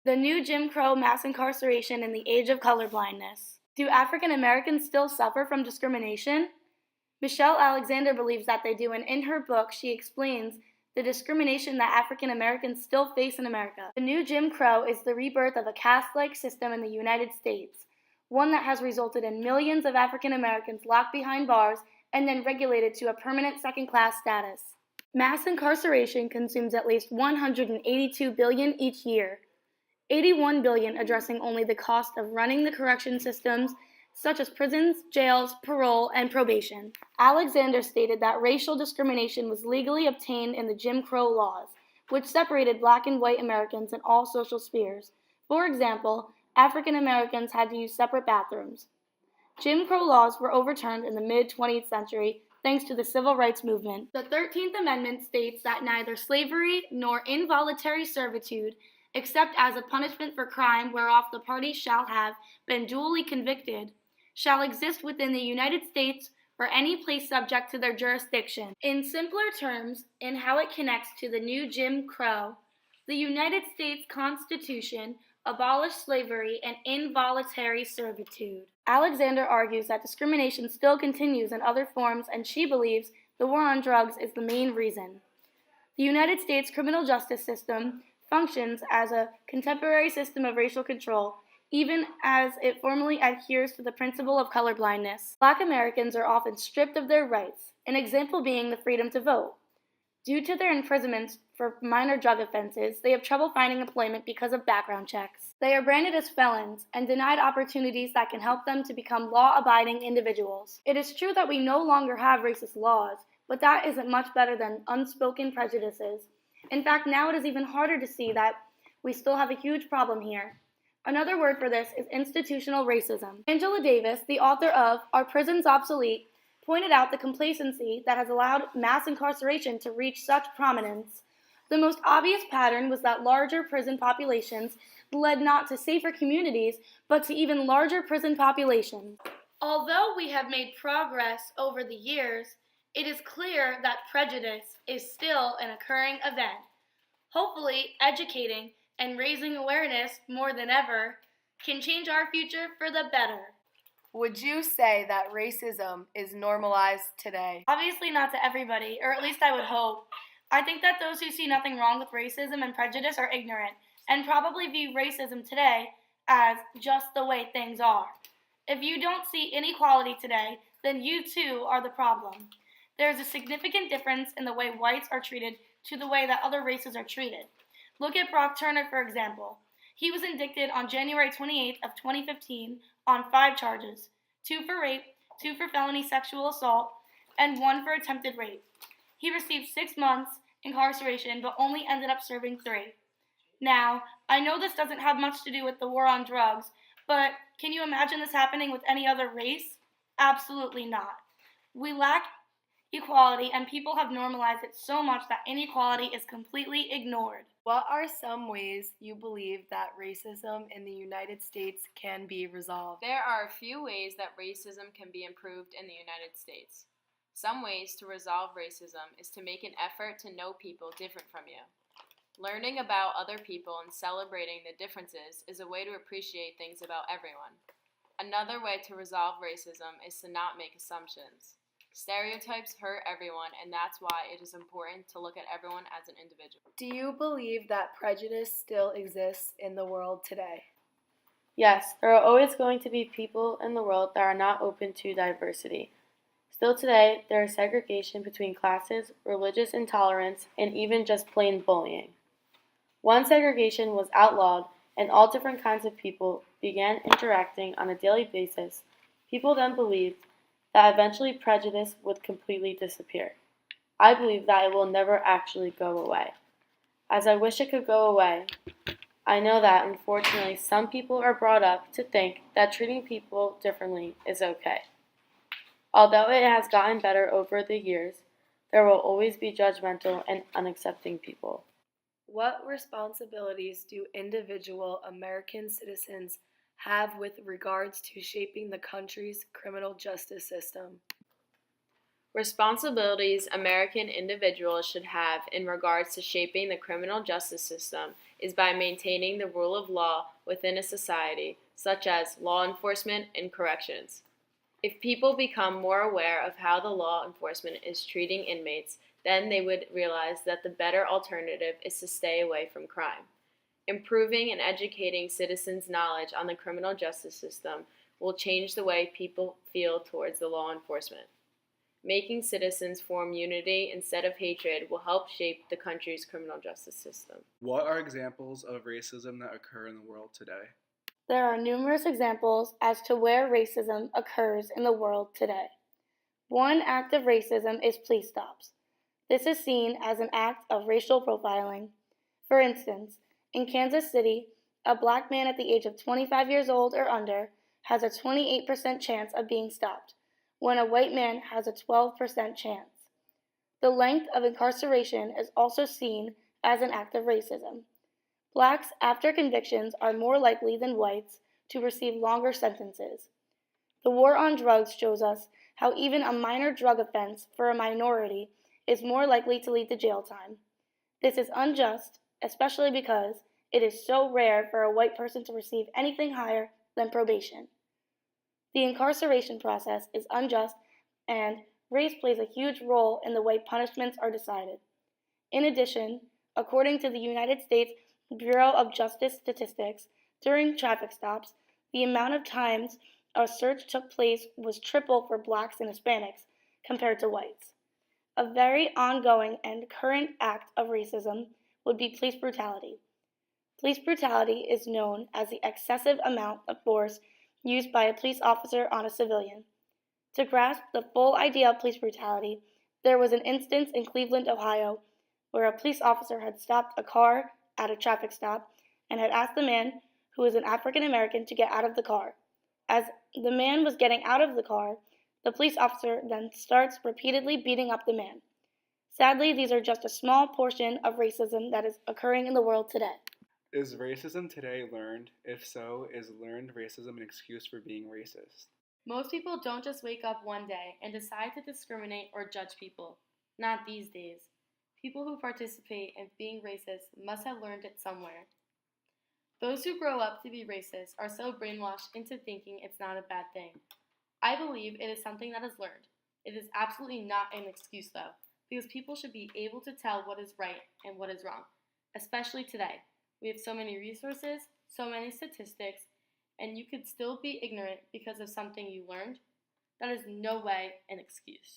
The new Jim Crow mass incarceration in the age of colorblindness. Do African Americans still suffer from discrimination? Michelle Alexander believes that they do, and in her book, she explains the discrimination that African Americans still face in America. The new Jim Crow is the rebirth of a caste-like system in the United States, one that has resulted in millions of African Americans locked behind bars and then regulated to a permanent second-class status. Mass incarceration consumes at least $182 billion each year, $81 billion addressing only the cost of running the correction systems such as prisons, jails, parole, and probation. Alexander stated that racial discrimination was legally obtained in the Jim Crow laws, which separated black and white Americans in all social spheres. For example, African Americans had to use separate bathrooms. Jim Crow laws were overturned in the mid-20th century thanks to the Civil Rights Movement. The 13th Amendment states that neither slavery nor involuntary servitude, except as a punishment for crime whereof the parties shall have been duly convicted, shall exist within the United States or any place subject to their jurisdiction. In simpler terms, in how it connects to the new Jim Crow, the United States Constitution abolished slavery and involuntary servitude. Alexander argues that discrimination still continues in other forms, and she believes the war on drugs is the main reason. The United States criminal justice system functions as a contemporary system of racial control, even as it formally adheres to the principle of colorblindness. Black Americans are often stripped of their rights, an example being the freedom to vote. Due to their imprisonments for minor drug offenses, they have trouble finding employment because of background checks. They are branded as felons and denied opportunities that can help them to become law-abiding individuals. It is true that we no longer have racist laws, but that isn't much better than unspoken prejudices. In fact, now it is even harder to see that we still have a huge problem here. Another word for this is institutional racism. Angela Davis, the author of Are Prisons Obsolete?, pointed out the complacency that has allowed mass incarceration to reach such prominence. The most obvious pattern was that larger prison populations led not to safer communities, but to even larger prison populations. Although we have made progress over the years, it is clear that prejudice is still an occurring event. Hopefully, educating and raising awareness more than ever can change our future for the better. Would you say that racism is normalized today? Obviously not to everybody, or at least I would hope. I think that those who see nothing wrong with racism and prejudice are ignorant, and probably view racism today as just the way things are. If you don't see inequality today, then you too are the problem. There is a significant difference in the way whites are treated to the way that other races are treated. Look at Brock Turner, for example. He was indicted on January 28th of 2015 on 5 charges, 2 for rape, 2 for felony sexual assault, and 1 for attempted rape. He received 6 months incarceration, but only ended up serving 3. Now, I know this doesn't have much to do with the war on drugs, but can you imagine this happening with any other race? Absolutely not. We lack equality, and people have normalized it so much that inequality is completely ignored. What are some ways you believe that racism in the United States can be resolved? There are a few ways that racism can be improved in the United States. Some ways to resolve racism is to make an effort to know people different from you. Learning about other people and celebrating the differences is a way to appreciate things about everyone. Another way to resolve racism is to not make assumptions. Stereotypes hurt everyone, and that's why it is important to look at everyone as an individual. Do you believe that prejudice still exists in the world today? Yes, there are always going to be people in the world that are not open to diversity. Still today, there is segregation between classes, religious intolerance, and even just plain bullying. Once segregation was outlawed and all different kinds of people began interacting on a daily basis, people then believed that eventually prejudice would completely disappear. I believe that it will never actually go away. As I wish it could go away, I know that unfortunately some people are brought up to think that treating people differently is okay. Although it has gotten better over the years, there will always be judgmental and unaccepting people. What responsibilities do individual American citizens have with regards to shaping the country's criminal justice system? Responsibilities American individuals should have in regards to shaping the criminal justice system is by maintaining the rule of law within a society, such as law enforcement and corrections. If people become more aware of how the law enforcement is treating inmates, then they would realize that the better alternative is to stay away from crime. Improving and educating citizens' knowledge on the criminal justice system will change the way people feel towards the law enforcement. Making citizens form unity instead of hatred will help shape the country's criminal justice system. What are examples of racism that occur in the world today? There are numerous examples as to where racism occurs in the world today. One act of racism is police stops. This is seen as an act of racial profiling. For instance, in Kansas City, a black man at the age of 25 years old or under has a 28% chance of being stopped, when a white man has a 12% chance. The length of incarceration is also seen as an act of racism. Blacks, after convictions, are more likely than whites to receive longer sentences. The war on drugs shows us how even a minor drug offense for a minority is more likely to lead to jail time. This is unjust, especially because it is so rare for a white person to receive anything higher than probation. The incarceration process is unjust, and race plays a huge role in the way punishments are decided. In addition, according to the United States Bureau of Justice Statistics, during traffic stops, the amount of times a search took place was triple for blacks and Hispanics compared to whites. A very ongoing and current act of racism would be police brutality. Police brutality is known as the excessive amount of force used by a police officer on a civilian. To grasp the full idea of police brutality, there was an instance in Cleveland, Ohio, where a police officer had stopped a car at a traffic stop and had asked the man, who was an African American, to get out of the car. As the man was getting out of the car, the police officer then starts repeatedly beating up the man. Sadly, these are just a small portion of racism that is occurring in the world today. Is racism today learned? If so, is learned racism an excuse for being racist? Most people don't just wake up one day and decide to discriminate or judge people. Not these days. People who participate in being racist must have learned it somewhere. Those who grow up to be racist are so brainwashed into thinking it's not a bad thing. I believe it is something that is learned. It is absolutely not an excuse, though, because people should be able to tell what is right and what is wrong, especially today. We have so many resources, so many statistics, and you could still be ignorant because of something you learned. That is no way an excuse.